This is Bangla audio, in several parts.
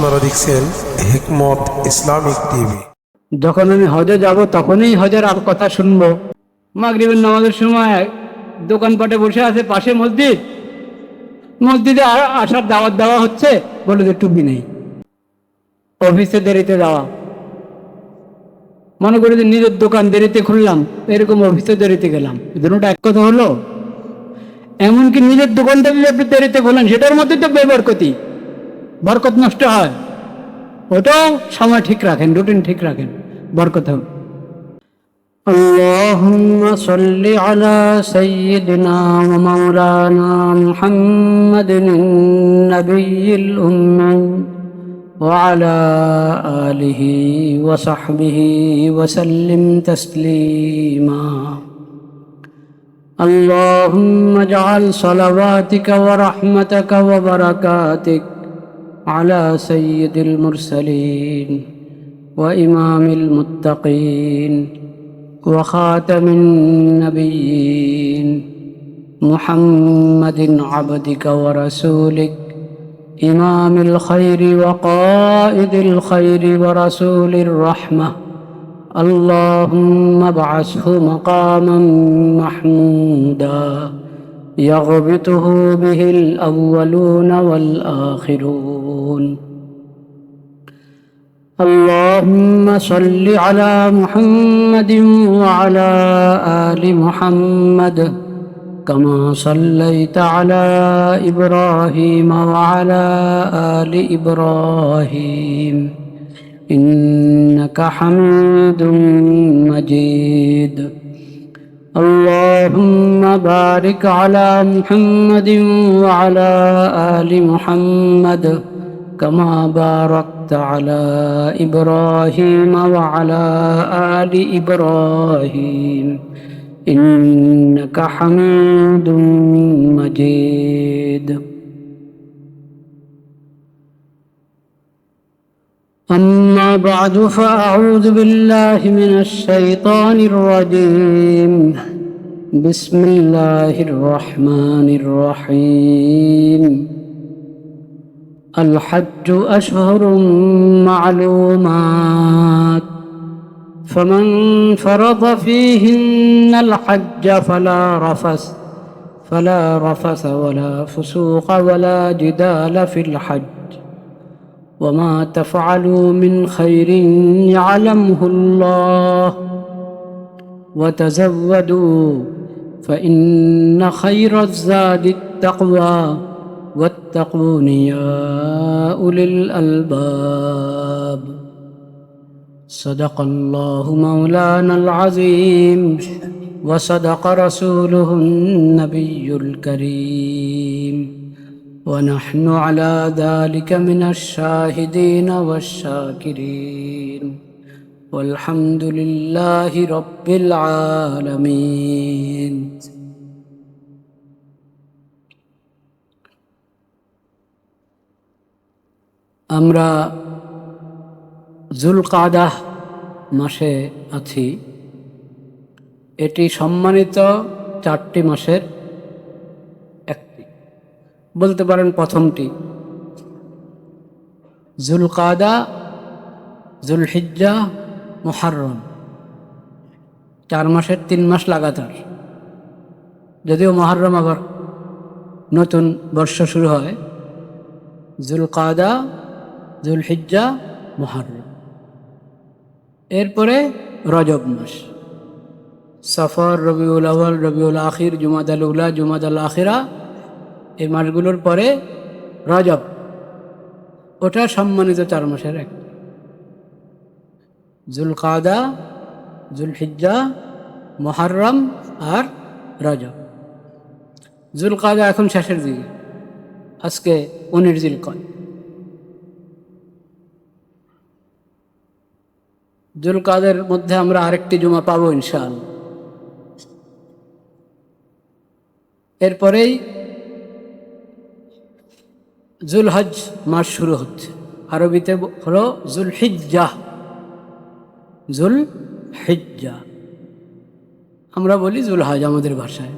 আপনারা দেখছেন হিকমত ইসলামিক টিভি। যখন আমি হজে যাব তখনই হজের আর কথা শুনবো। মাগরিবের নামাজের সময় দোকানপাটে বসে আছে, পাশে মসজিদ, মসজিদে আসার দাওয়াত দেওয়া হচ্ছে, বলে যে টুপি নেই। অফিসে দেরিতে যাওয়া, মনে করি যে নিজের দোকান দেরিতে খুললাম, এরকম অফিসে দেরিতে গেলাম, দুটোটা এক কথা হলো? এমনকি নিজের দোকানটা যদি আপনি দেরিতে খোলেন, সেটার মধ্যে তো বেবরকতি, বরকত নষ্ট হয়। ওটাও সময় ঠিক রাখেন, রুটিন ঠিক রাখেন, বরকত হবে। اللهم صل على سيدنا ومولانا محمد النبي الأمي وعلى آله وصحبه وسلم تسليما. اللهم اجعل صلواتك ورحمتك وبركاتك على سيد المرسلين وإمام المتقين وخاتم النبيين محمد عبدك ورسولك إمام الخير وقائد الخير ورسول الرحمة. اللهم ابعثه مقاما محمودا يغبطه به الأولون والآخرون. اللهم صل على محمد وعلى آل محمد كما صليت على إبراهيم وعلى آل إبراهيم إنك حميد مجيد. اللهم بارك على محمد وعلى آل محمد كما باركت على إبراهيم وعلى آل إبراهيم إنك حميد مجيد. أما بعد، فأعوذ بالله من الشيطان الرجيم. بسم الله الرحمن الرحيم. الحج أشهر معلومات، فمن فرض فيهن الحج فلا رفث ولا فسوق ولا جدال في الحج، وما تفعلوا من خير يعلمه الله، وتزودوا فإن خير الزاد التقوى واتقون يا أولي الألباب. صدق الله مولانا العظيم وصدق رسوله النبي الكريم، ونحن على ذلك من الشاهدين والشاكرين، والحمد لله رب العالمين. আমরা জুলকাদাহ মাসে আছি। এটি সম্মানিত 4টি মাসের একটি, বলতে পারেন প্রথমটি। জুলকাদা, জুলহিজ্জা, মুহররম, 4 মাসের 3 মাস লাগাতার। যদিও মুহররম আবার নতুন বর্ষ শুরু হয়। জুলকাদা, জুলহিজ্জা, মুহররম, এরপরে রজব মাস, সফর, রবিউল আউয়াল, রবিউল আখির, জুমাদাল উলা, জুমাদাল আখিরা, এই মাসগুলোর পরে রজব। ওটা সম্মানিত 4 মাসের এক। জুলকাদা, জুলহিজ্জা, মুহররম আর রজব। জুলকাদা এখন শেষের দিকে, আজকে 19 জিলকদ। জুলকাদের মধ্যে আমরা আরেকটি জুমা পাবো ইনশাআল্লাহ। এরপরেই জুলহজ মাস শুরু হচ্ছে, আরবিতে হলো জুলহিজ্জা। জুলহিজ্জা আমরা বলি জুলহজ আমাদের ভাষায়।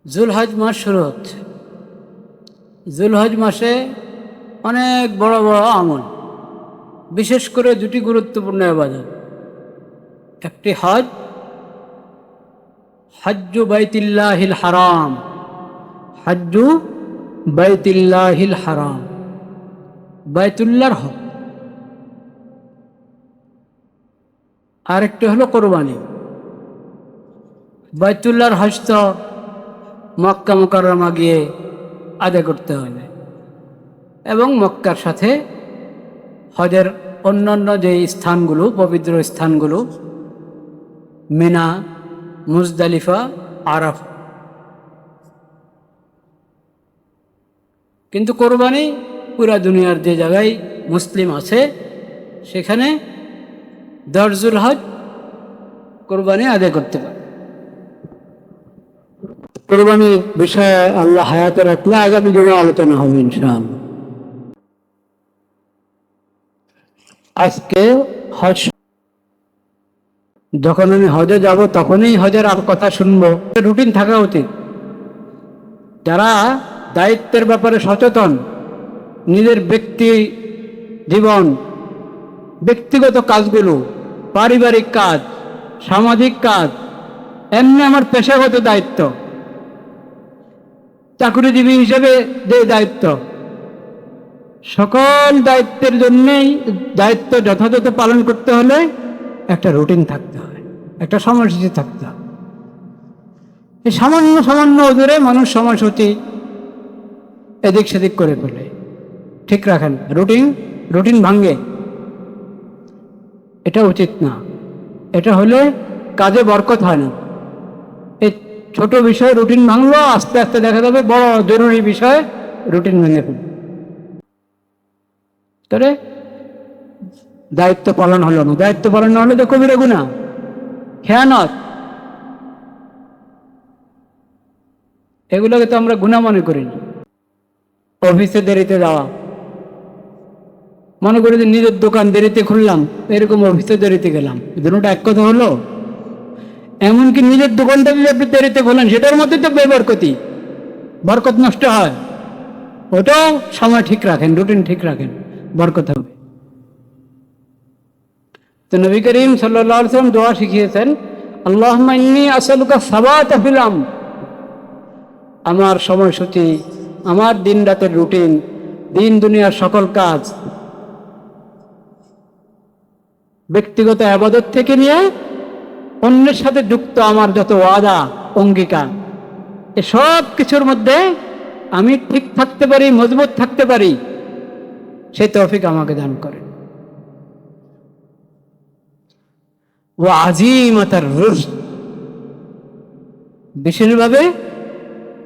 জুলহজ মাস শুরু হচ্ছে। জুলহজ মাসে অনেক বড় বড় আমল, বিশেষ করে দুটি গুরুত্বপূর্ণ ইবাদত। একটি হজ, হজ্জু বাইতুল্লাহিল হারাম, হজ্জু বাইতুল্লাহিল হারাম, বাইতুল্লাহর হজ। আরেকটি হলো কোরবানি। বাইতুল্লাহর হজ তো মক্কা মুকাররমা গিয়ে আদায় করতে হবে, এবং মক্কার সাথে হজের অন্যান্য যে স্থানগুলো, পবিত্র স্থানগুলো, মিনা, মুজদালিফা, আরাফা। কিন্তু কোরবানি পুরা দুনিয়ার যে জায়গায় মুসলিম আছে সেখানে 10 যুলহজ কোরবানি আদায় করতে পারে। কোরবানির বিষয়ে আল্লাহ হায়াতে রাখলে আগামী দিনে আলোচনা হবে ইনশাআল্লাহ। আজকে হজ, যখন আমি হজে যাব তখনই হজের আর কথা শুনবো। রুটিন থাকা উচিত। যারা দায়িত্বের ব্যাপারে সচেতন, নিজের ব্যক্তি জীবন, ব্যক্তিগত কাজগুলো, পারিবারিক কাজ, সামাজিক কাজ, এমনি আমার পেশাগত দায়িত্ব, চাকরিজীবী হিসেবে যে দায়িত্ব, সকল দায়িত্বের জন্যেই দায়িত্ব যথাযথ পালন করতে হলে একটা রুটিন থাকতে হয়, একটা সময়সূচি থাকতে হয়। এই সামান্য সামান্য ওজোরে মানুষ সময়সূচি এদিক সেদিক করে ফেলে। ঠিক রাখেন, রুটিন ভাঙ্গে, এটা উচিত না। এটা হলে কাজে বরকত হয় না। এই ছোট বিষয়ে রুটিন ভাঙলো, আস্তে আস্তে দেখা যাবে বড় জরুরি বিষয়ে রুটিন ভেঙে ফেলবে। তাহলে দায়িত্ব পালন হলো না। দায়িত্ব পালন না হলে তো কবিরা গুনাহ, খেয়ানত। এগুলোকে তো আমরা গুনাহ মনে করি না। অফিসে দেরিতে যাওয়া, মনে করি যে নিজের দোকান দেরিতে খুললাম, এরকম অফিসে দেরিতে গেলাম, দুটোটা এক কথা হলো? এমনকি নিজের দোকানটা যদি আপনি দেরিতে খোলেন সেটার মধ্যে তো বেবরকতি, বরকত নষ্ট হয়। ওটাও সময় ঠিক রাখেন, রুটিন ঠিক রাখেন, বরকত হবে। তো নবী করিম সাল্লাল্লাহু আলাইহি ওয়াসাল্লাম দোয়া শিখিয়েছেন, আল্লাহুম্মা ইন্নী আসআলুকা সাবাতা ফিল আমর। আমার সময়সূচি, আমার দিন রাতের রুটিন, দিন দুনিয়ার সকল কাজ, ব্যক্তিগত ইবাদত থেকে নিয়ে অন্যের সাথে যুক্ত আমার যত ওয়াদা অঙ্গীকার, এসব কিছুর মধ্যে আমি ঠিক থাকতে পারি, মজবুত থাকতে পারি, সেই তৌফিক আমাকে দান করেন। ওয়া আজিমাতার রুশদ, বিশেষভাবে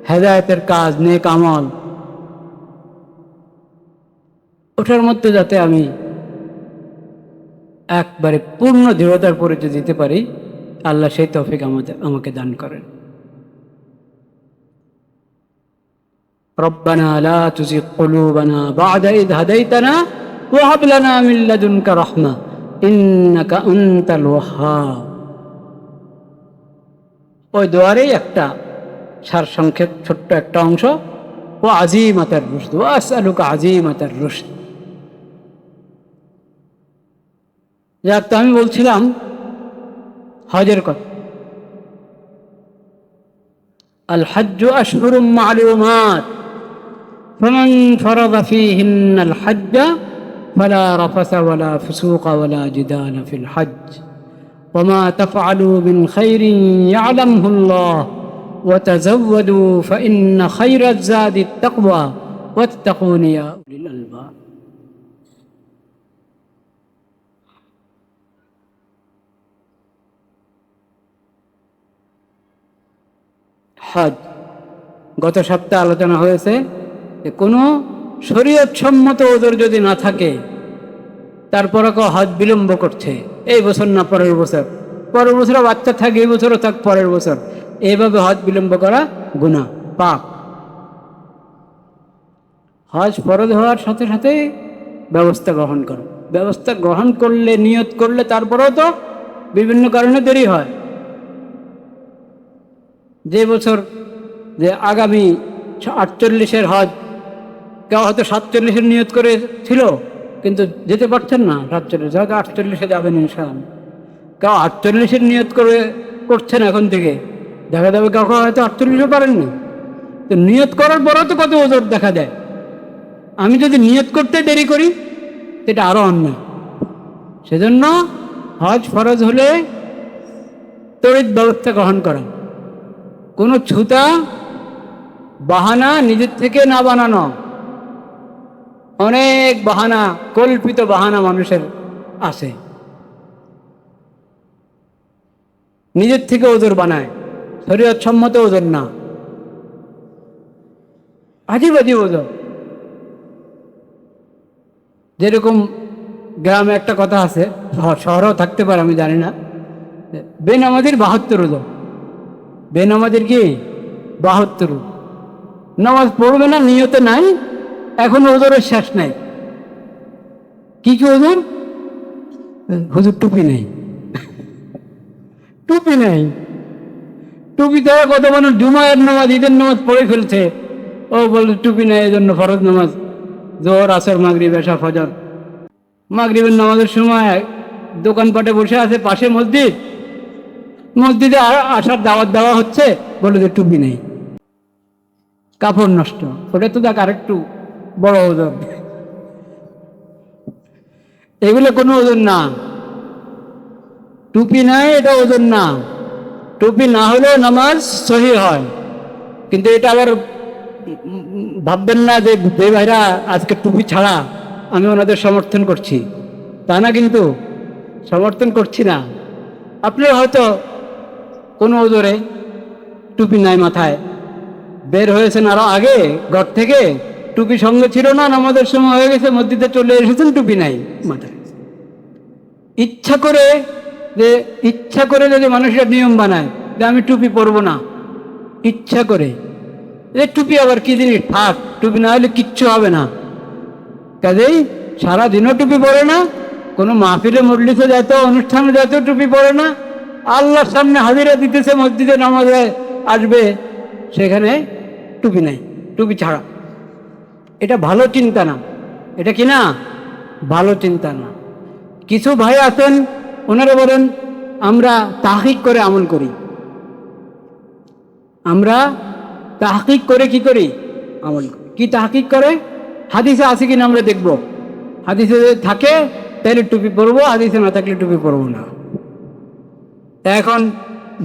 হেদায়েতের কাজ, নেক আমল, ওটার মধ্যে যাতে আমি একবারে পূর্ণ দৃঢ়তার পরিচয় দিতে পারি, আল্লাহ সেই তৌফিক আমাকে দান করেন। রব্বানা লা তুজিগ কুলুবানা বা'দা ইয হাদাইতানা ওয়া হাব লানা মিন লাদুনকা রাহমা ইন্নাকা আনতাল ওয়াহ্হাব। ওই দোয়ারেই একটা সারসংক্ষেপ ছোট্ট একটা অংশ, ও আজিমাতার রুশদ, ওয়া আসআলুকা আজিমাতার রুশদ। যাক, তো আমি বলছিলাম হজের কথা। আল হজ্জু আশহুরুম মা'লুমাত ফামান ফারাদা ফীহিন্নাল হজ্জা ফালা রাফাসা ওয়ালা ফুসুকা ওয়ালা জিদালা ফিল হজ্জ ওয়া মা তাফআলু মিন খাইরিন ইয়া'লামুহুল্লাহ ওয়া তাযাওয়াদু ফাইন্না খায়রাজ যাদিত তাকওয়া ওয়াত্তাকুন ইয়া উলিল আলবাব। হজ, গত সপ্তাহে আলোচনা হয়েছে যে কোনো শরীয়ত সম্মত ওজর যদি না থাকে, তারপরে হজ বিলম্ব করছে, এই বছর না পরের বছর, পরের বছর বাচ্চা থাকে, এই বছরও থাক পরের বছর, এইভাবে হজ বিলম্ব করা গুনাহ, পাপ। হজ ফরজ হওয়ার সাথে সাথে ব্যবস্থা গ্রহণ করো। ব্যবস্থা গ্রহণ করলে, নিয়ত করলে, তারপরেও তো বিভিন্ন কারণে দেরি হয়। যে বছর, যে আগামী 48-এর হজ কেউ হয়তো 47-এর নিয়ত করে ছিল, কিন্তু যেতে পারছেন না 47, হয়তো 48-এ যাবেন ইনশাআল্লাহ। কেউ 48-এর নিয়ত করছেন এখন থেকে, দেখা যাবে কাউ হয়তো 48-ও পারেননি। তো নিয়ত করার পরেও তো কত ওজোর দেখা দেয়। আমি যদি নিয়ত করতে দেরি করি সেটা আরো অন্যায়। সেজন্য হজ ফরজ হলে তড়িৎ ব্যবস্থা গ্রহণ করা, কোনো ছুতা বাহানা নিজের থেকে না বানানো। অনেক বাহানা, কল্পিত বাহানা মানুষের আছে, নিজের থেকে ওজোর বানায়, শরীয়ত সম্মত ওজোর না, আজীব আজীব ওজোর। যেরকম গ্রামে একটা কথা আছে, শহরেও থাকতে পারে আমি জানি না, বেনামাজির 72 ওজোর। বেনামাজির কি 72, নামাজ পড়বে না, নিয়তে নাই, এখন ওজোরের শেষ নাই। কি কি ওজোর? হুজুর টুপি নেই, টুপি নেই। টুপি ছাড়া কত মানুষ জুমায়ের নামাজ, ঈদের নামাজ পড়ে ফেলছে, ও বলছে টুপি নেই, এই জন্য ফরজ নামাজ জোহর, আসর, মাগরিব, এশা, ফজর। মাগরিবের নামাজের সময় দোকানপাটে বসে আছে, পাশে মসজিদ, মসজিদে আসার দাওয়াত দেওয়া হচ্ছে, বলে যে টুপি নেই, কাপড় নষ্ট। ওটা তো দেখ আরেকটু বড় ওজন। এগুলো কোনো ওজন না, টুপি নাই এটা ওজন না। টুপি না হলেও নামাজ সহি হয়, কিন্তু এটা আবার ভাববেন না যে যে ভাইরা আজকে টুপি ছাড়া আমি ওনাদের সমর্থন করছি, তা না, কিন্তু সমর্থন করছি না। আপনি হয়তো কোনো ওজোরে টুপি নাই মাথায়, বের হয়েছেন আরো আগে ঘর থেকে, টুপি সঙ্গে ছিল না, নামাজের সময় হয়ে গেছে, মসজিদে চলে এসেছেন, টুপি নাই মাথায়। ইচ্ছা করে যদি মানুষের নিয়ম বানায় যে আমি টুপি পরবো না, ইচ্ছা করে, এই টুপি আবার কি জিনিস, থাক, টুপি না হলে কিচ্ছু হবে না। কাজেই সারাদিনও টুপি পরে না, কোনো মাহফিলে মজলিসে যেত, অনুষ্ঠানে যেত, টুপি পরে না, আল্লাহর সামনে হাজিরা দিতেছে, মসজিদে নামাজে আসবে, সেখানে টুপি নাই, টুপি ছাড়া। এটা ভালো চিন্তা না, এটা কি না, ভালো চিন্তা না। কিছু ভাই আছেন, ওনারা বলেন আমরা তাহকিক করে আমল করি, আমরা তাহকিক করে কি করি, আমল করি। কি তাহকিক করে? হাদিসে আছে কিনা আমরা দেখব, হাদিসে যদি থাকে তাহলে টুপি পরবো, হাদিসে না থাকলে টুপি পরবো না। এখন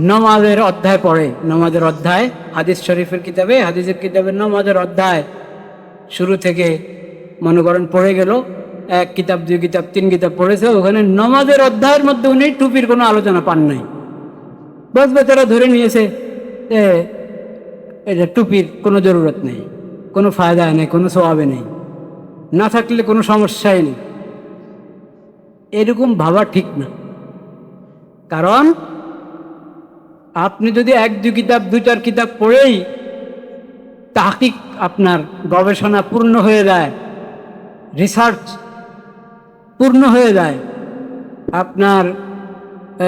নামাজের অধ্যায় পড়ে, নামাজের অধ্যায় হাদিস শরীফের কিতাবে, হাদিসের কিতাবে নামাজের অধ্যায় শুরু থেকে মনে করেন পড়ে গেল, 1 কিতাব 2 কিতাব 3 কিতাব পড়েছে, ওখানে নামাজের অধ্যায়ের মধ্যে উনি টুপির কোনো আলোচনা পান নাই। বস বেচারা ধরে নিয়েছে এটা টুপির কোনো জরুরত নেই, কোনো ফায়দা নেই, কোনো সওয়াবে নেই, না থাকলে কোনো সমস্যাই নেই। এরকম ভাবা ঠিক না। কারণ আপনি যদি 1-2 কিতাব 2-4 কিতাব পড়েই তাহকিক, আপনার গবেষণা পূর্ণ হয়ে যায়, রিসার্চ পূর্ণ হয়ে যায়, আপনার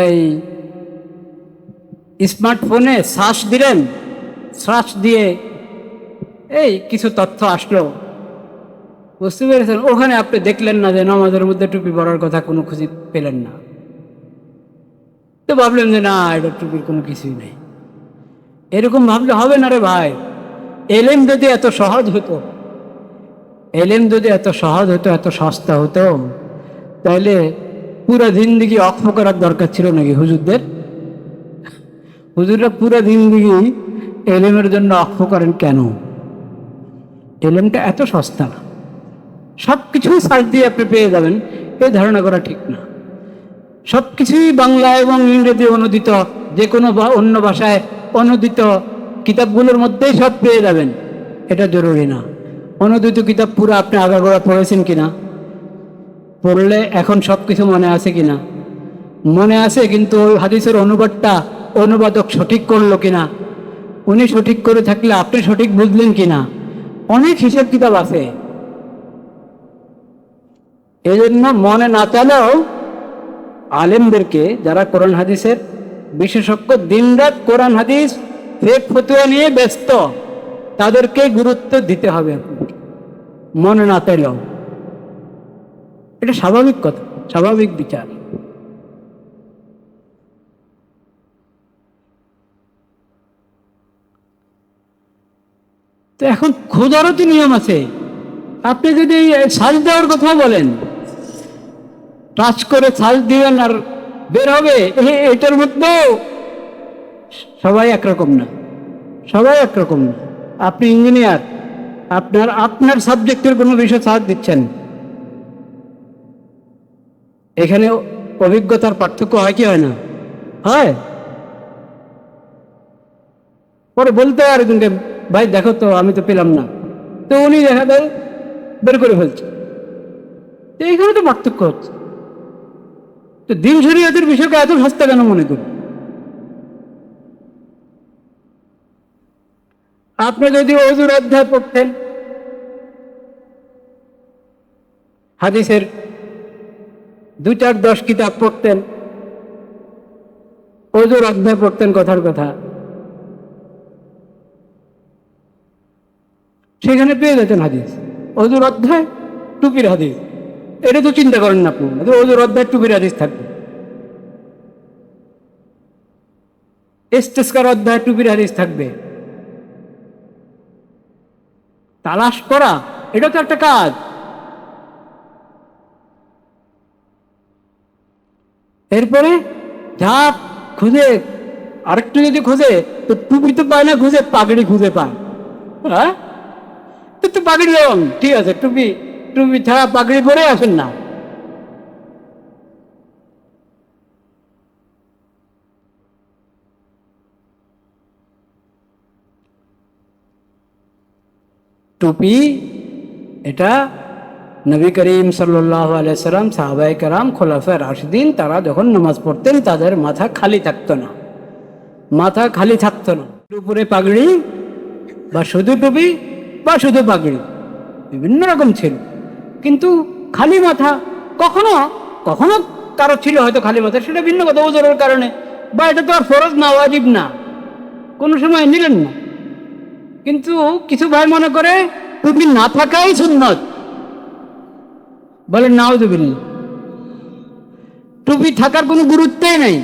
এই স্মার্টফোনে সার্চ দিলেন, সার্চ দিয়ে এই কিছু তথ্য আসলো, বুঝতে পেরেছেন, ওখানে আপনি দেখলেন না যে নামাজের মধ্যে টুপি পরার কথা কোনো খুঁজে পেলেন না, তো ভাবলেন যে না, এটা টুপির কোনো কিছুই নেই। এরকম ভাবলে হবে না রে ভাই। এলেম যদি এত সহজ হতো, এলেম যদি এত সহজ হতো, এত সস্তা হতো, তাহলে পুরো জিন্দিগি অক্ষ করার দরকার ছিল নাকি হুজুরদের? হুজুররা পুরো জিন্দিগি এলেমের জন্য অক্ষ করেন কেন? এলেমটা এত সস্তা না, সব কিছুই সার্চ দিয়ে আপনি পেয়ে যাবেন, এই ধারণা করা ঠিক না। সব কিছুই বাংলা এবং ইংরেজি অনুদিত, যে কোনো অন্য ভাষায় অনুদিত কিতাবগুলোর মধ্যেই সব পেয়ে যাবেন, এটা জরুরি না। অনুদিত কিতাব পুরো আপনি আগাগোড়া পড়েছেন কিনা, পড়লে এখন সব কিছু মনে আছে কিনা, মনে আছে, কিন্তু ওই হাদিসের অনুবাদটা অনুবাদক সঠিক করলো কিনা, উনি সঠিক করে থাকলে আপনি সঠিক বুঝলেন কিনা, অনেক হিসাব কিতাব আছে। এই জন্য মনে না চালেও আলেমদেরকে, যারা কোরআন হাদিসের বিশেষজ্ঞ, দিনরাত কোরআন হাদিস ফেক ফতুয়া নিয়ে ব্যস্ত, তাদেরকে গুরুত্ব দিতে হবে আপনাকে। মনে না চাইলেও। এটা স্বাভাবিক কথা, স্বাভাবিক বিচার। তো এখন খোঁজারও তো নিয়ম আছে। আপনি যদি সাজ দেওয়ার কথা বলেন, টাচ করে সাজ দিবেন আর বের হবে, এটার মধ্যেও সবাই একরকম না, সবাই একরকম না। আপনি ইঞ্জিনিয়ার, আপনার সাবজেক্টের কোনো বিষয় সাজ দিচ্ছেন, এখানে অভিজ্ঞতার পার্থক্য হয় কি হয় না? হয়। পরে বলতে হয় আরেকজনকে, ভাই দেখো তো আমি তো পেলাম না, তো উনি দেখা যায় বের করে ফেলছে। তো এইখানে তো পার্থক্য হচ্ছে। তো দিন শরীয়তের বিষয়কে এত সস্তা কেন মনে করি? আপনি যদি অজুর অধ্যায় পড়তেন, হাদিসের 2-4-10 কিতাব পড়তেন, অজুর অধ্যায় পড়তেন কথার কথা, সেখানে পেয়ে যেতেন হাদিস। অজুর অধ্যায়, টুপির হাদিস। এটা তো চিন্তা করেন না আপনি, অজুর অধ্যায় টুপির হাদিস থাকবে। ইস্তেসকার অধ্যায় টুপির হাদিস থাকবে। তালাশ করা এটা তো একটা কাজ। এরপরে যা খুঁজে, আরেকটু যদি খুঁজে, তো টুপি তো পায় না খুঁজে, পাগড়ি খুঁজে পায়। হ্যাঁ, তো পাগড়ি যেমন ঠিক আছে, টুপি টুপি ছাড়া পাগড়ি পরে আসেন না। টুপি এটা নবী করিম সাল্লাল্লাহু আলাইহি সাল্লাম, সাহাবায়ে কেরাম, খোলাফায়ে রাশিদিন, তারা যখন নামাজ পড়তেন তাদের মাথা খালি থাকতো না, মাথা খালি থাকতো না। উপরে পাগড়ি বা শুধু টুপি বা শুধু পাগড়ি, বিভিন্ন রকম ছিল, কিন্তু খালি মাথা কখনো কখনো কারো ছিল হয়তো খালি মাথা, সেটা ভিন্ন কথা, ওজোরের কারণে, বা এটা তো আর ফরজ না, ওয়াজিব না, কোনো সময় নিলেন না। কিন্তু কিছু ভাই মনে করে টুপি না থাকাই সুন্নত, বলেন নাউযুবিল্লাহ। টুপি থাকার কোনো গুরুত্বই নেই।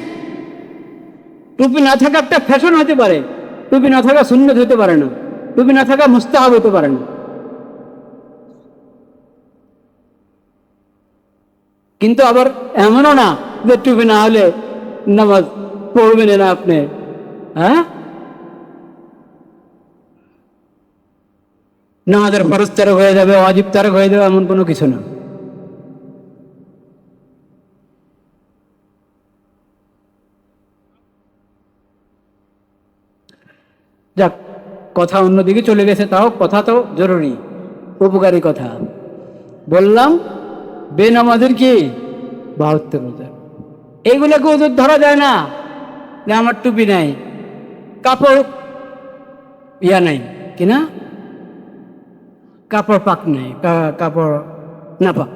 টুপি না থাকা একটা ফ্যাশন হতে পারে, টুপি না থাকা সুন্নত হতে পারে না, টুপি না থাকা মুস্তাহাব হতে পারে না। কিন্তু আবার এমনও না যে টুপি না হলে নামাজ পড়বেন না আপনি। হ্যাঁ, নামাজের ফরজ তারক হয়ে যাবে, ওয়াজিব তারক হয়ে যাবে, এমন কোনো কিছু না। যাক, কথা অন্যদিকে চলে গেছে, তাও কথা তো জরুরি, উপকারী কথা বললাম। বেনামাজের কি 72 ওজর, এইগুলোকে ওজোর ধরা যায় না যে আমার টুপি নাই, কাপড় নাই কিনা, কাপড় পাক নাই, কাপড় নাপাক,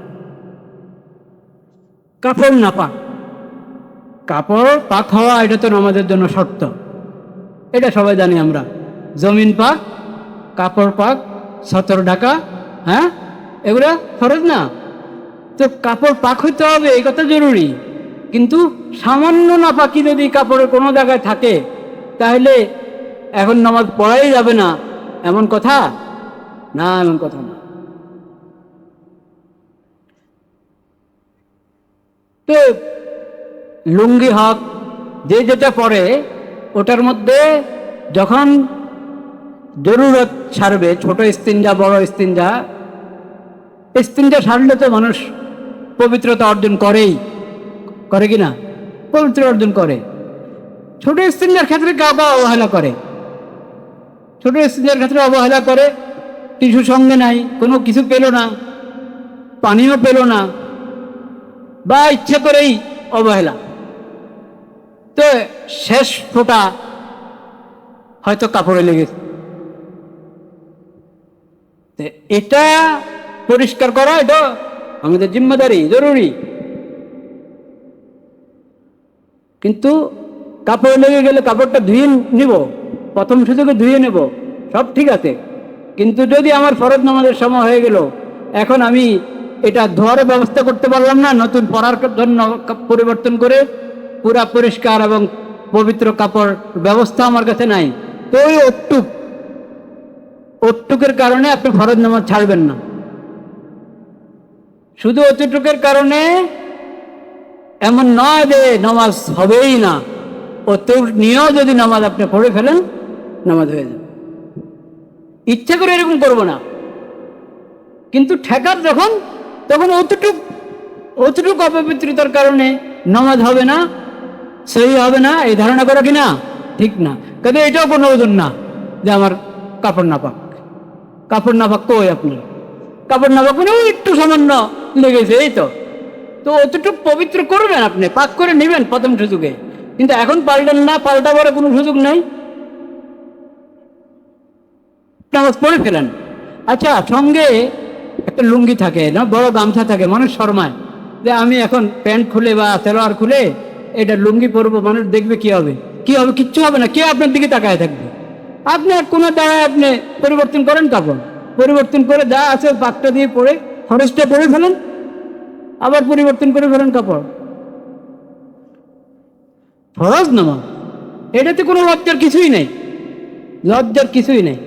কাপড় নাপাক, কাপড় পাক হওয়া এটা তো আমাদের জন্য শর্ত, এটা সবাই জানি আমরা। জমিন পাক, কাপড় পাক, সতর ঢাকা, হ্যাঁ, এগুলো ফরজ না? তো কাপড় পাক হইতে হবে, এই কথা জরুরি। কিন্তু সামান্য নাপাকি যদি কাপড়ের কোনো জায়গায় থাকে, তাহলে এখন নামাজ পড়াই যাবে না, এমন কথা না, এমন কথা না। তো লুঙ্গি হক, যে যেটা পরে, ওটার মধ্যে যখন জরুরত সারবে, ছোট ইস্তিনজা, বড় ইস্তিনজা, ইস্তিনজা সারলে তো মানুষ পবিত্রতা অর্জন করেই, করে কিনা, পবিত্র অর্জন করে। ছোট ইস্তিনজার ক্ষেত্রে কাবা অবহেলা করে, ছোট ইস্তিনজার ক্ষেত্রে অবহেলা করে, টিস্যু সঙ্গে নাই, কোনো কিছু পেল না, পানিও পেল না, বা ইচ্ছে করেই অবহেলা, তো শেষ ফোঁটা হয়তো কাপড়ে লেগেছে। এটা পরিষ্কার করা এটা আমাদের জিম্মাদারি, জরুরি। কিন্তু কাপড় লেগে গেলে কাপড়টা ধুয়ে নিব, প্রথম সুযোগে ধুয়ে নেব, সব ঠিক আছে, কিন্তু যদি আমার ফরজ নামাজের সময় হয়ে গেল, এখন আমি এটা ধোয়ার ব্যবস্থা করতে পারলাম না, নতুন পরার জন্য পরিবর্তন করে পুরা পরিষ্কার এবং পবিত্র কাপড় ব্যবস্থা আমার কাছে নাই, তো ওই অটুকের কারণে আপনি ফরজ নামাজ ছাড়বেন না। শুধু অতটুকের কারণে এমন নয় যে নামাজ হবেই না, অতটুক নিয়েও যদি নামাজ আপনি পড়ে ফেলেন নামাজ হয়ে যাবে। ইচ্ছা করে এরকম করবো না, কিন্তু ঠেকার যখন, তখন অতটুক অপবিত্রতার কারণে নামাজ হবে না, সহি হবে না, এই ধারণা করা কিনা ঠিক না। কাজে এটাও কোনো ওজন না যে আমার কাপড় নাপাক। কাপড় নাপাক কই আপনার? কাপড় নাপাক মানে একটু সামান্য লেগেছে, এই তো। তো অতটুক পবিত্র করবেন, আপনি পাক করে নেবেন প্রথম সুযোগে, কিন্তু এখন পাল্টান না, পাল্টাবার কোনো সুযোগ নেই, নামাজ পড়ে ফেলেন। আচ্ছা, সঙ্গে একটা লুঙ্গি থাকে না, বড় গামছা থাকে, মানুষ শর্মায় যে আমি এখন প্যান্ট খুলে বা সালোয়ার খুলে এটা লুঙ্গি পরবো, মানুষ দেখবে কি হবে, কি হবে? কিচ্ছু হবে না, কে আপনার দিকে তাকায় থাকবে? আপনি কোনো দাঁড়ায় আপনি পরিবর্তন করেন, কাপড় পরিবর্তন করে যা আছে পাকটা দিয়ে পরে ফরজটা পরে ফেলেন, আবার পরিবর্তন করে ফেলেন কাপড়। ফরজ নামাজ, এটাতে কোনো লজ্জার কিছুই নেই, লজ্জার কিছুই নেই।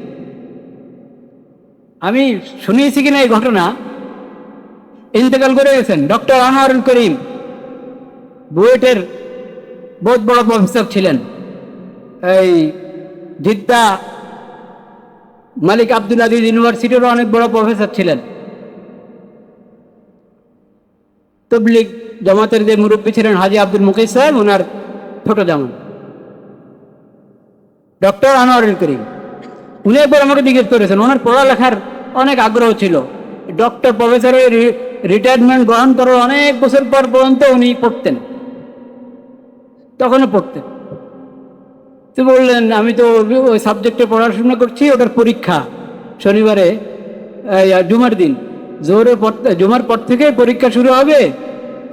আমি শুনিয়েছি কিনা এই ঘটনা, ইন্তেকাল করে গেছেন ডক্টর আনোয়ারুল করিম, বুয়েটের বহুত বড় প্রফেসর ছিলেন। এই জিদ্দা মালিক আব্দুল আজিজ ইউনিভার্সিটিরও অনেক বড় প্রফেসর ছিলেন। তবলিগ জামাতের যে মুরব্বী ছিলেন হাজি আব্দুল মুকিস সাহেব, ওনার ছোট জামান ডক্টর আনোয়ারুল করিম। উনি একবার আমাকে জিজ্ঞেস করেছেন, ওনার পড়ালেখার অনেক আগ্রহ ছিল, ডক্টর প্রফেসরের রিটায়ারমেন্ট গ্রহণ করার অনেক বছর পর পর্যন্ত উনি পড়তেন, তখনও পড়তেন। তো বললেন, আমি তো ওই সাবজেক্টে পড়াশোনা করছি, ওটার পরীক্ষা শনিবারে, জুমার দিন জুমার পর থেকে পরীক্ষা শুরু হবে,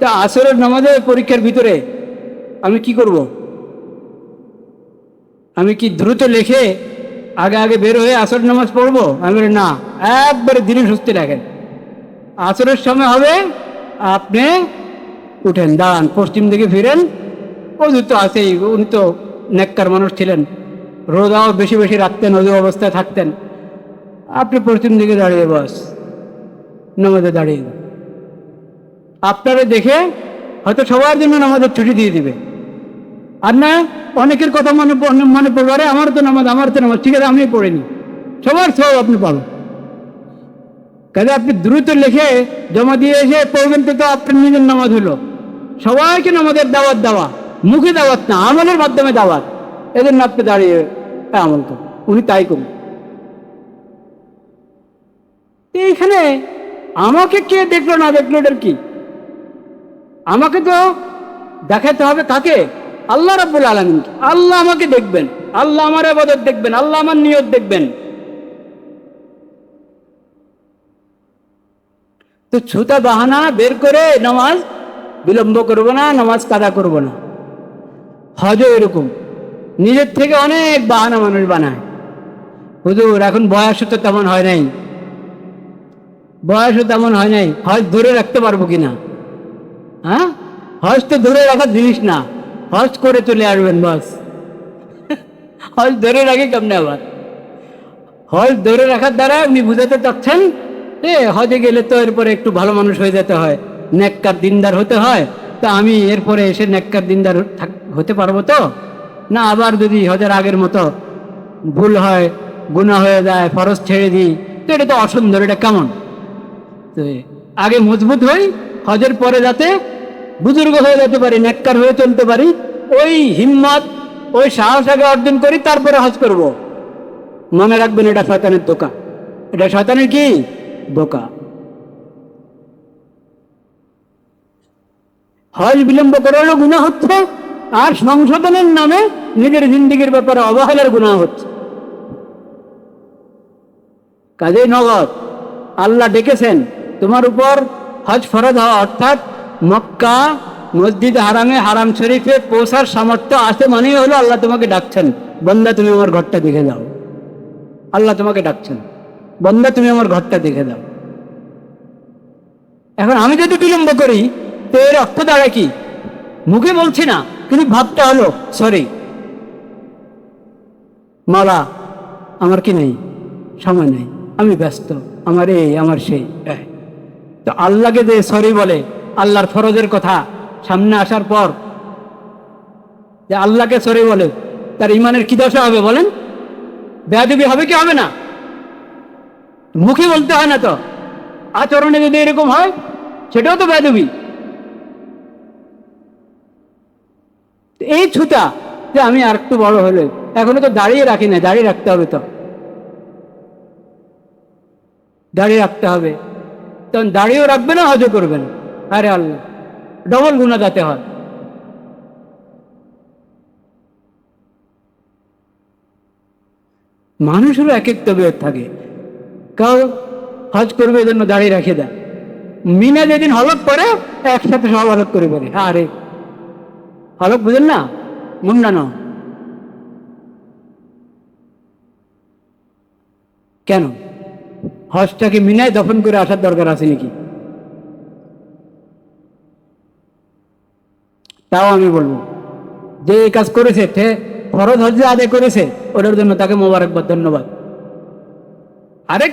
তা আসরের নামাজে পরীক্ষার ভিতরে আমি কি করব? আমি কি দ্রুত লিখে আগে আগে বের হয়ে আসর নামাজ পড়বো? আমি বলি না, একবারে ধীরে সুস্থে রাখেন, আসরের সময় হবে, আপনি উঠেন, দাঁড়ান, পশ্চিম দিকে ফিরেন, অজু তো আছেই, উনি তো নেককার মানুষ ছিলেন, রোজাও বেশি বেশি রাখতেন, অজু অবস্থায় থাকতেন, আপনি পশ্চিম দিকে দাঁড়িয়ে বাস নামাজে দাঁড়িয়ে যান। আপনারা দেখে হয়তো সবার জন্য নামাজের ছুটি দিয়ে দিবে, আর না অনেকের কথা মনে পড়বে, আমার তো নামাজ, ঠিক আছে আমি পড়িনি, সবার সব আপনি পাবেন। কাজে আপনি দ্রুত লিখে জমা দিয়ে এসে পড়বেন, তো আপনার নিজের নামাজ হলো। সবাইকে নামাজের দাওয়াত দেওয়া, মুখে দাওয়াত না, আমলের মাধ্যমে দাওয়াত, এদের না আপনি দাঁড়িয়ে আমল করুন, উনি তাই করুন। এইখানে আমাকে কে দেখলো না দেখলো এটার কি? আমাকে তো দেখাতে হবে কাকে? আল্লাহ রাব্বুল আলামিন। আল্লাহ আমাকে দেখবেন, আল্লাহ আমার ইবাদত দেখবেন, আল্লাহ আমার নিয়ত দেখবেন। তো ছুতা বাহানা বের করে নামাজ বিলম্ব করব না, নামাজ কাদা করব না। হজও এরকম, নিজের থেকে অনেক বাহানা মানুষ বানায়। হুজুর এখন বয়সও তো তেমন হয় নাই, হজ ধরে রাখতে পারবো কিনা? হ্যাঁ, হজ তো ধরে রাখার জিনিস না, হজ করে চলে আসবেন বাস। হজ ধরে রাখে কেমনে? আবার হজ ধরে রাখার দ্বারা উনি বুঝাতে চাচ্ছেন হজে গেলে তো এরপরে একটু ভালো মানুষ হয়ে যেতে হয়, নেককার দিনদার হতে হয়, তা আমি এরপরে এসে নেককার দিনদার হতে পারবো তো না? আবার যদি হজের আগের মতো ভুল হয়, গুনাহ হয়ে যায়, ফরজ ছেড়ে দিই, তো এটা তো অসুন্দর, এটা কেমন? তো আগে মজবুত হই, হজের পরে যাতে বুজুর্গ হয়ে যেতে পারি, নেককার হয়ে চলতে পারি, ওই হিম্মত, ওই সাহস আগে অর্জন করি, তারপরে হজ করব। মনে রাখবেন, এটা শয়তানের ধোঁকা, এটা শয়তানের কি ধোঁকা। হজ বিলম্ব করারও গুনাহ হচ্ছে, আর সংশোধনের নামে নিজের জিন্দিগির ব্যাপারে অবহেলার গুনাহ হচ্ছে। কাজেই নগদ আল্লাহ ডেকেছেন তোমার উপর হজ ফরজ হওয়া, অর্থাৎ মক্কা মসজিদ হারামে, হারাম শরীফে পৌঁছার সামর্থ্য আছে মানেই হলো আল্লাহ তোমাকে ডাকছেন, বান্দা তুমি আমার ঘরটা দেখে যাও। আল্লাহ তোমাকে ডাকছেন, বন্দা তুমি আমার ঘরটা দেখে দাও। এখন আমি যদি বিলম্ব করি তো এর অর্থ দাঁড়ায় কি? মুখে বলছি না, কিন্তু ভাবটা হলো সরি মাওলা, আমার কি নেই, সময় নেই, আমি ব্যস্ত, আমার এই আমার সেই। তো আল্লাহকে যে সরি বলে, আল্লাহর ফরজের কথা সামনে আসার পর যে আল্লাহকে সরি বলে, তার ইমানের কি দশা হবে বলেন? বেয়াদবি হবে কি হবে না? মুখে বলতে হয় না তো, আচরণে যদি এরকম হয় সেটাও তো বেয়াদবি। এই ছুতা যে আমি আর একটু বড় হলে, এখনো তো দাঁড়িয়ে রাখি না, দাঁড়িয়ে রাখতে হবে, তো দাঁড়িয়ে রাখতে হবে, তখন দাঁড়িয়েও রাখবে না, হজও করবেন। আরে আল্লাহ, ডবল গুণা যাতে হয়। মানুষেরও এক এক তবিয়ত থাকে। কেউ হজ করবে এই জন্য দাঁড়িয়ে রেখে দেয়, মিনা যেদিন হলক করে একসাথে সব হলক করে বলে। আরে হলক বুঝেন না, মুন্ডানো কেন? হজটাকে মিনায় দফন করে আসার দরকার আছে নাকি? তাও আমি বলবো, যে এই কাজ করেছে, ফরজ হজ যে আদায় করেছে, ওটার জন্য তাকে মোবারকবাদ, ধন্যবাদ। আরেক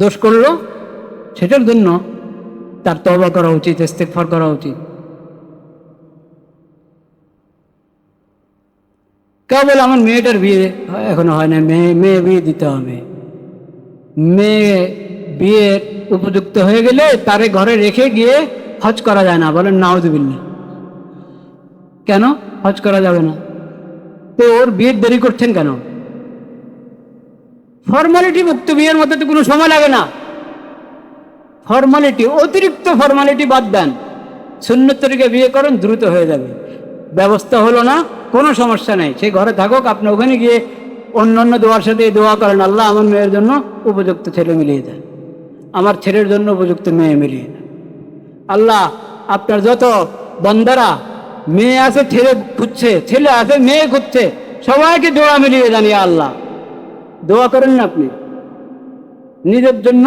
দোষ করলো, সেটার জন্য তার তওবা করা উচিত, ইস্তেগফার করা উচিত। কেউ বলে আমার মেয়েটার বিয়ে এখনো হয় না, মেয়ে বিয়ে দিতে হবে। মেয়ে বিয়ের উপযুক্ত হয়ে গেলে তারে ঘরে রেখে গিয়ে হজ করা যায় না, বলেন নাউযুবিল্লাহ। কেন হজ করা যাবে না? তো ওর বিয়ের দেরি করছেন কেন? ফর্মালিটি মুক্ত বিয়ের মধ্যে তো কোনো সময় লাগে না। ফর্মালিটি, অতিরিক্ত ফর্মালিটি বাদ দেন, সুন্নত তরিকে বিয়ে করেন, দ্রুত হয়ে যাবে। ব্যবস্থা হলো না, কোনো সমস্যা নেই, সে ঘরে থাকুক, আপনি ওখানে গিয়ে অন্যান্য দোয়ার সাথে দোয়া করেন, আল্লাহ আমার মেয়ের জন্য উপযুক্ত ছেলে মিলিয়ে দেন, আমার ছেলের জন্য উপযুক্ত মেয়ে মিলিয়ে দেন। আল্লাহ আপনার যত বন্দারা মেয়ে আছে ছেলে খুঁজছে, ছেলে আছে মেয়ে খুঁজছে, সবাইকে দোয়া মিলিয়ে দেন। ইয়া আল্লাহ, দোয়া করেন না আপনি? নিজের জন্য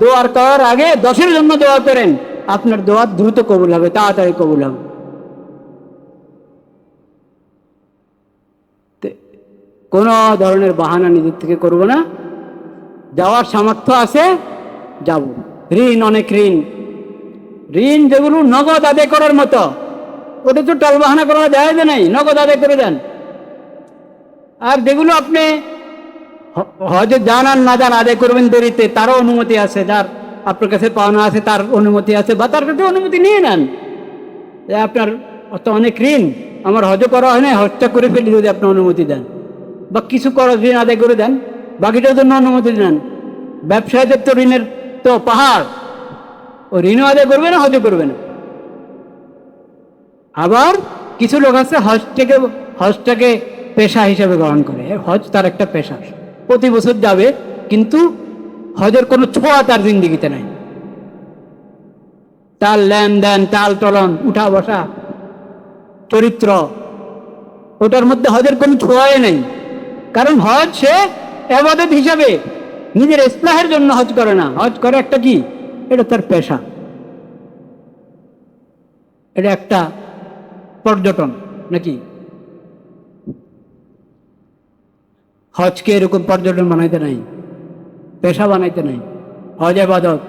দোয়ার করার আগে 10-এর জন্য দোয়া করেন, আপনার দোয়া দ্রুত কবুল হবে, তাড়াতাড়ি কবুল হবে। কোনো ধরনের বাহানা নিজের থেকে করব না। যাওয়ার সামর্থ্য আছে, যাব। ঋণ, অনেক ঋণ, ঋণ যেগুলো নগদ আদায় করার মতো, ওটা তো টাল বাহানা করা যায় যে নাই, নগদ আদায় করে দেন। আর যেগুলো আপনি হজে যান আর না যান আদায় করবেন দেরিতে, তারও অনুমতি আছে। যার আপনার কাছে পাওনা আছে তার অনুমতি আছে, বা তার কাছে অনুমতি নিয়ে নেন যে আপনার অত অনেক ঋণ, আমার হজও করা হয় না, হজটা করে ফেলি, যদি আপনি অনুমতি দেন, বা কিছু করা ঋণ আদায় করে দেন, বাকিটার জন্য অনুমতি দেন। ব্যবসায়ীদের তো ঋণের তো পাহাড়, ও ঋণও আদায় করবে না, হজও করবে না। আবার কিছু লোক আছে হজটাকে পেশা হিসেবে গ্রহণ করে, হজ তার একটা পেশা, প্রতি বছর যাবে, কিন্তু হজের কোনো ছোঁয়া তার জিন্দিগিতে নাই। তার লেনদেন, চাল চলন, উঠা বসা, চরিত্র, ওটার মধ্যে হজের কোনো ছোঁয়াই নেই। কারণ হজ সে ইবাদত হিসাবে, নিজের ইসলাহের জন্য হজ করে না, হজ করে একটা কি, এটা তার পেশা, এটা একটা পর্যটন নাকি? হজকে এরকম পর্যটন বানাইতে নাই, পেশা বানাইতে নাই, হজ ইবাদত।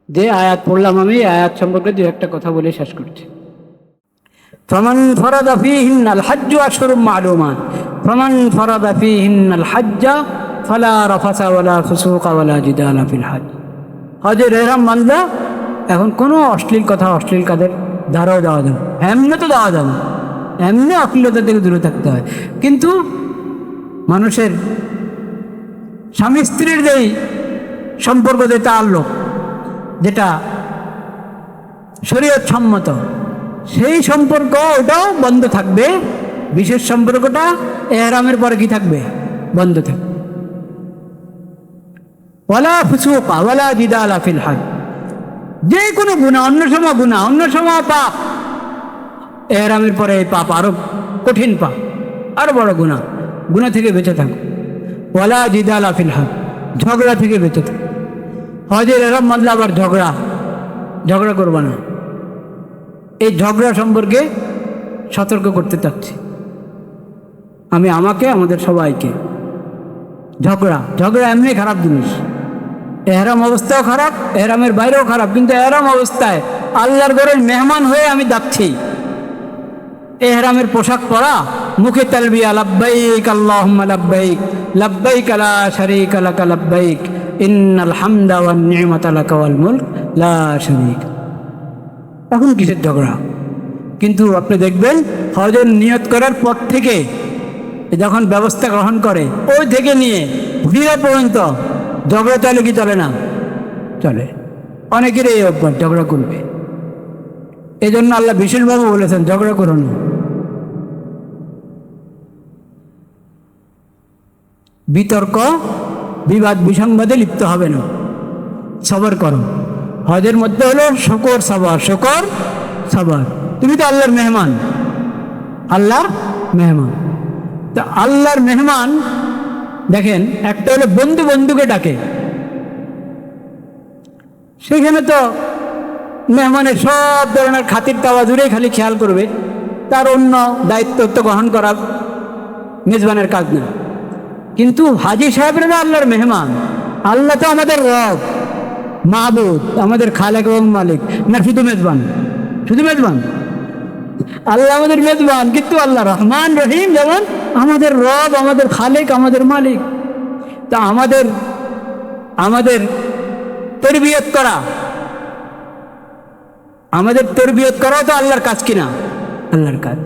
যে আয়াত পড়লাম, আমি আয়াত সম্পর্কে দু একটা কথা বলে শেষ করছি। ফামান ফারাদা ফীহিন্নাল হাজ্জু আশহুরুম মা'লুমাত, ফামান ফারাদা ফীহিন্নাল হাজ্জা ফালা রাফাসা ওয়ালা ফুসুকা ওয়ালা জিদালা ফিল হজ। হজের ইহরাম বাঁধা, এখন কোনো অশ্লীল কথা, অশ্লীল কাজের ধারাও দেওয়া যাবে, এমনি তো দেওয়া যাবে, এমনি অশ্লীলতা থেকে দূরে থাকতে হয়। কিন্তু মানুষের স্বামী স্ত্রীর যেই সম্পর্ক, যে তাআল্লুক, যেটা শরীয়ত সম্মত, সেই সম্পর্ক ওটাও বন্ধ থাকবে। বিশেষ সম্পর্কটা ইহরামের পরে কি থাকবে? বন্ধ থাকবে। ওয়ালা ফুসুকা ওয়ালা জিদালা ফিল হজ, যে কোনো গুনাহ, অন্য সময় গুনাহ, অন্য সময় পাপ, ইহরামের পরে এই পাপ আরো কঠিন পাপ, আরো বড় গুনাহ, গুনাহ থেকে বেঁচে থাকো। ওয়ালা জিদালা ফিল হজ, ঝগড়া থেকে বেঁচে থাকে। হজের এরম মতলব আবার ঝগড়া করবা না। এই ঝগড়া সম্পর্কে সতর্ক করতে চাচ্ছি আমি আমাকে, আমাদের সবাইকে। ঝগড়া এমনি খারাপ জিনিস। এহরাম অবস্থাও খারাপ, এহরামের বাইরেও খারাপ, কিন্তু এহরাম অবস্থায় আল্লাহর ঘরের মেহমান হয়ে আমি যাচ্ছি, এহরামের পোশাক পরা, মুখে তালবিয়া লাব্বাইক আল্লাহুম্মা লাব্বাইক লাব্বাইক লা শারীকা লাকা লাব্বাইক ইন্নাল হামদা ওয়ান নি'মাতা লাকা ওয়াল মুলক লা শারীকা। এখন কিসের ঝগড়া? কিন্তু আপনি দেখবেন হজের নিয়ত করার পর থেকে যখন ব্যবস্থা গ্রহণ করে ওই থেকে নিয়ে ভিড়া পর্যন্ত ঝগড়া চলে কি চলে না? চলে। অনেকের এই অভ্যাস, ঝগড়া করবে। এই জন্য আল্লাহ বিশেষভাবে বলেছেন ঝগড়া করো না। বিতর্ক, বিবাদ, বিসংবাদে লিপ্ত হবে না, সবর করো। হজের মধ্যে হলো শুকর সবর। তুমি তো আল্লাহর মেহমান, তো আল্লাহর মেহমান দেখেন, একটা হলো বন্ধুকে ডাকে, সেখানে তো মেহমানের সব ধরনের খাতির তাওয়াজুরেই খালি খেয়াল করবে, তার অন্য দায়িত্ব তো গ্রহণ করা মেজবানের কাজ না। কিন্তু হাজী সাহেবরা আল্লাহর মেহমান। আল্লাহ তো আমাদের রব, মাহবুদ, আমাদের খালেক এবং মালিক না, শুধু মেজবান। আল্লাহ আমাদের মেজবান, কিন্তু আল্লাহ রহমান রহিম, যেমন আমাদের রব, আমাদের খালেক, আমাদের মালিক। তা আমাদের তরবিয়ত করাও তো আল্লাহর কাজ কিনা? আল্লাহর কাজ।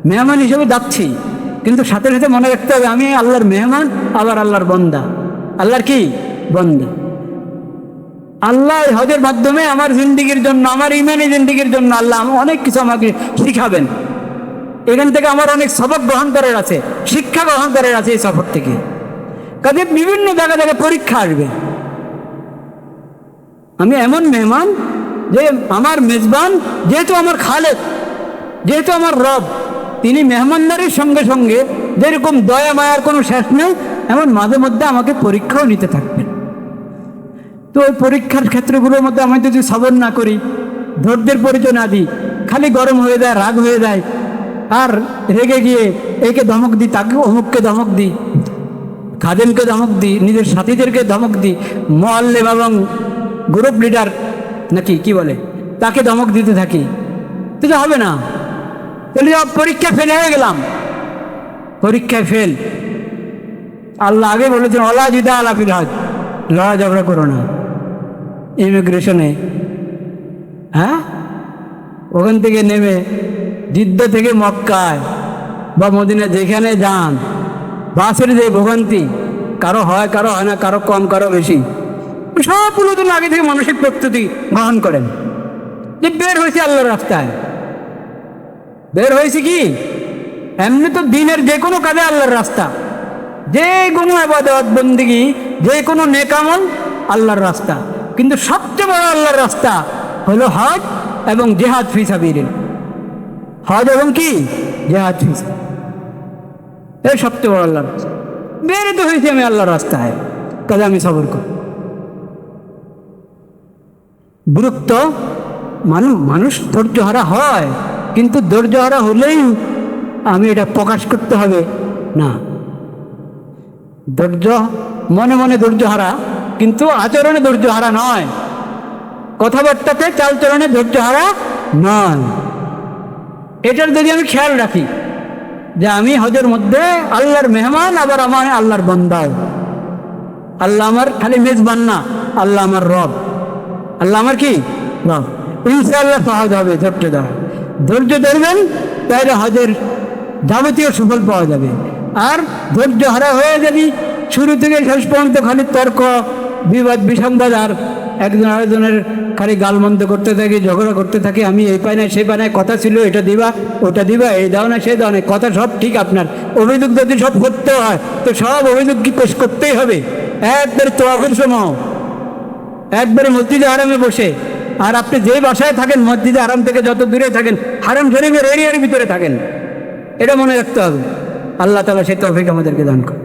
মেহমান হিসেবে যাচ্ছি, কিন্তু সাথে সাথে মনে রাখতে হবে আমি আল্লাহর মেহমান, আবার আল্লাহর বন্দা। আল্লাহর কি বন্দা? আল্লাহ হজের মাধ্যমে আমার জিন্দিগির জন্য, আমার ইমানি জিন্দিগির জন্য আল্লাহ অনেক কিছু আমাকে শিখাবেন। এখান থেকে আমার অনেক সবক গ্রহণ করার আছে, শিক্ষা গ্রহণ করার আছে এই সফর থেকে। কাজে বিভিন্ন জায়গায় পরীক্ষা আসবে। আমি এমন মেহমান যে আমার মেজবান, যেহেতু আমার খালেক, যেহেতু আমার রব, তিনি মেহমানদারির সঙ্গে সঙ্গে যেরকম দয়া মায়ার কোনো শেষ নেই, এমন মাঝে মধ্যে আমাকে পরীক্ষাও নিতে থাকবেন। তো ওই পরীক্ষার ক্ষেত্রগুলোর মধ্যে আমি যদি সবর না করি, ধৈর্যের পরিচয় না দিই, খালি গরম হয়ে যায়, রাগ হয়ে যায়, আর রেগে গিয়ে একে ধমক দিই, তাকে অমুককে ধমক দিই, খাদেমকে ধমক দিই, নিজের সাথীদেরকে ধমক দিই, মুআল্লিম এবং গ্রুপ লিডার নাকি কি বলে, তাকে ধমক দিতে থাকি, তো হবে না। তাহলে পরীক্ষা ফেল হয়ে গেলাম, পরীক্ষায় ফেল। আল্লাহ আগে বলেছেন ওয়ালা জিদালা ফিল হজ, লড়া ঝগড়া করো না। ইমিগ্রেশনে ওখান থেকে নেমে জিদ্দা থেকে মক্কায় বা মদিনা যেখানে যান, বাসের যে ভোগান্তি, কারো হয় কারো হয় না, কারো কম কারো বেশি, সবগুলো তো আগে থেকে মানসিক প্রস্তুতি গ্রহণ করেন যে বের হয়েছে আল্লাহর রাস্তায়। বের হয়েছে কি? এমনি তো দিনের যে কোনো কাজে আল্লাহর রাস্তা, যে কোনো ইবাদত বন্দেগী, যে কোনো নেক আমল আল্লাহর রাস্তা। কিন্তু সবচেয়ে বড় আল্লাহর রাস্তা হলো হজ এবং জিহাদ ফি সাবিলিল্লাহ। হজ এবং কি জিহাদ ফি সাবিলিল্লাহ, এই সবচেয়ে বড় আল্লাহর রাস্তা। বের তো হয়েছে আমি আল্লাহর রাস্তায়, কাজে আমি সবর করি। গুরুত্ব মানুষ ধৈর্য হারা হয়, কিন্তু ধৈর্য হারা হলেই আমি এটা প্রকাশ করতে হবে না। ধৈর্য মনে মনে ধৈর্য হারা, কিন্তু আচরণে ধৈর্য হারা নয়, কথাবার্তাতে চালচলনে ধৈর্য হারা নয়। এটার যদি আমি খেয়াল রাখি যে আমি হজের মধ্যে আল্লাহর মেহমান, আবার আমার আল্লাহর বান্দা। আল্লাহ আমার খালি মেজবান না, আল্লাহ আমার রব। আল্লাহ আমার কি রব। ইনশাআল্লাহ সহজ হবে ধৈর্য ধরবেন, তাহলে হজের যাবতীয় সুফল পাওয়া যাবে। আর ধৈর্য হারা হয়ে যদি শুরু থেকে শেষ পর্যন্ত খালি তর্ক, বিবাদ, বিসংবাদ, আর একজন আরেকজনের খালি গালমন্দ করতে থাকি, ঝগড়া করতে থাকি, আমি এই পাই না সে পাই না, কথা ছিল এটা দিবা ওটা দিবা, এই দাও না সে দাও না, কথা সব ঠিক আপনার, অভিযোগ যদি সব করতে হয় তো সব অভিযোগ কি পেশ করতেই হবে। একবারে তোয়াফের সময় একবারে মসজিদে হারামে বসে, আর আপনি যে বাসায় থাকেন মসজিদে হারাম থেকে যত দূরে থাকেন, হারাম শরীফের এরিয়ার ভিতরে থাকেন, এটা মনে রাখতে হবে। আল্লাহ তাআলা সেই তৌফিক আমাদেরকে দান করে।